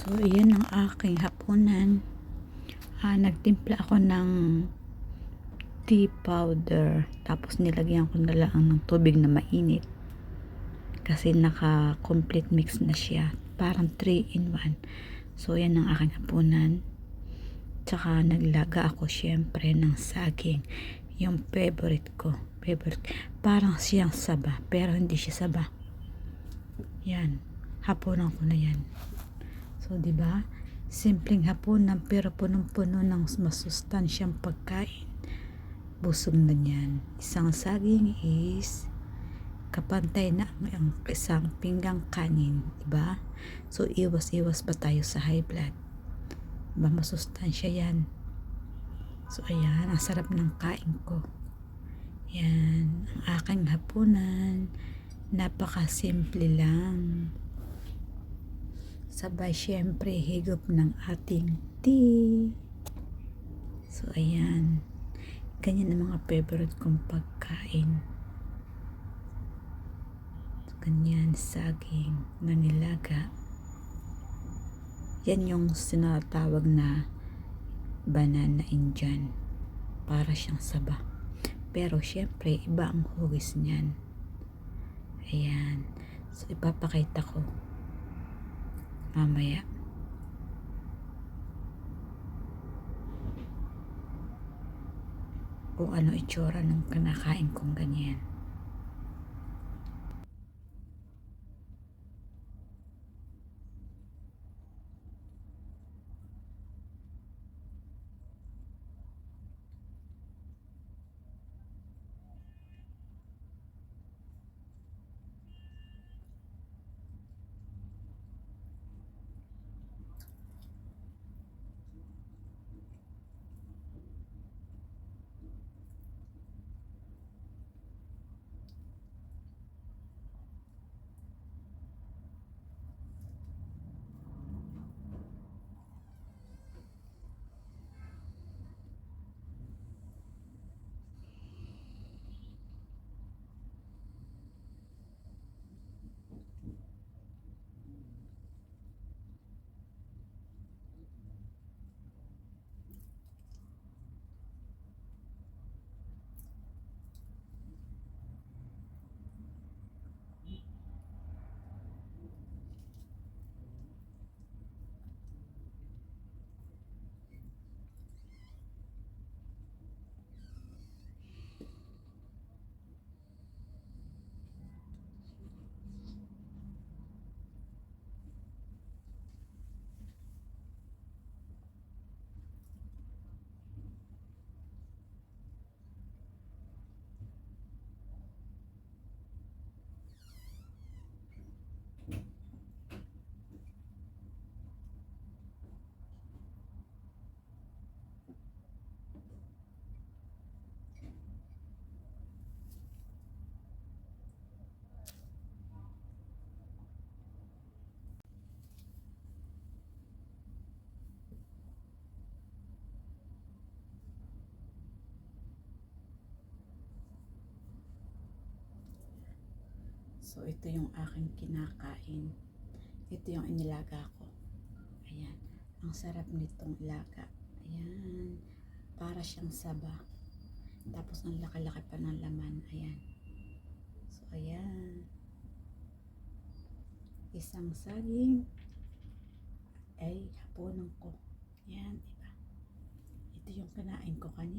So, yan ang aking hapunan. Nagtimpla ako ng tea powder. Tapos nilagyan ko na lang ng tubig na mainit. Kasi naka-complete mix na siya. Parang 3 in 1. So, yan ang aking hapunan. Tsaka naglaga ako syempre ng saging. Yung favorite ko. Parang siyang saba. Pero hindi siya saba. Yan. Hapunan ko na yan. So, di ba? Simpleng hapunan pero punong-puno ng masustansyang pagkain. Busog na yan. Isang saging is kapantay na ang isang pinggang kanin. Diba? So, iwas-iwas pa tayo sa high blood. Diba? Masustansya yan. So, ayan. Ang sarap ng kain ko. Yan. Ang aking hapunan. Napaka-simple lang. Sabay syempre higop ng ating tea. So ayan, ganyan ang mga favorite kong pagkain. So, ganyan, saging na nilaga. Yan yung sinatawag na banana Indian. Para siyang saba. Pero syempre iba ang hugis niyan. Ayan. So ipapakita ko mamaya. Kung ano itsura ng kinakain kong ganyan. So, ito yung aking kinakain. Ito yung inilaga ko. Ayan. Ang sarap nitong ilaga. Ayan. Para siyang saba. Tapos, ang laki-laki pa ng laman. Ayan. So, ayan. Isang saging. Ay, hapunan ko. Ayan, diba? Ito yung kinain ko kanina.